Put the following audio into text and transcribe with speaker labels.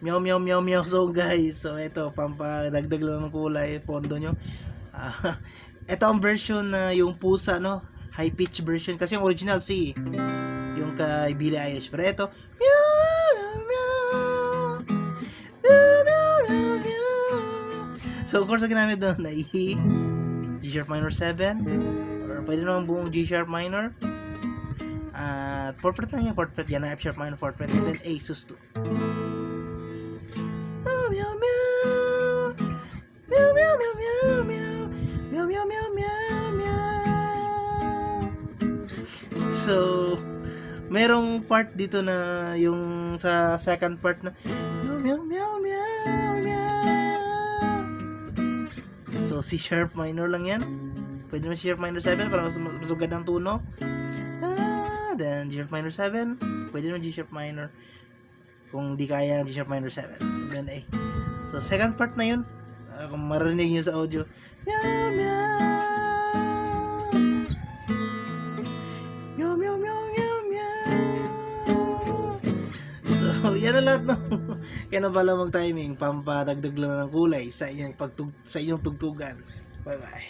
Speaker 1: Meow meow meow meow song guys. So ito, pampadagdag lang ng kulay, pondo nyo. Ah, ito ang version na yung pusa, no? High pitch version. Kasi yung original si yung kay Billie Eilish. Pero ito, meow meow meow meow meow meow meow. So of course, ang ginamit doon ay G sharp minor 7 or pwede naman buong G sharp minor. At 4 fret lang yan, 4 fret yan, F sharp minor 4 fret, and then A sus 2. Meow meow meow meow meow meow meow meow meow meow meow meow. So merong part dito na yung sa second part na meow meow meow meow meow. So C sharp minor lang yan. Pwede mo C sharp minor 7 para masugad ang tuno. Then G sharp minor 7, pwede naman G sharp minor kung di kaya G sharp minor 7, then A. So second part na yun, kung marinig nyo sa audio, meow meow meow meow meow meow. So yan na lahat, no? Kaya na pala mag-timing, pampadagdag lang ng kulay sa inyong tugtugan. Bye bye.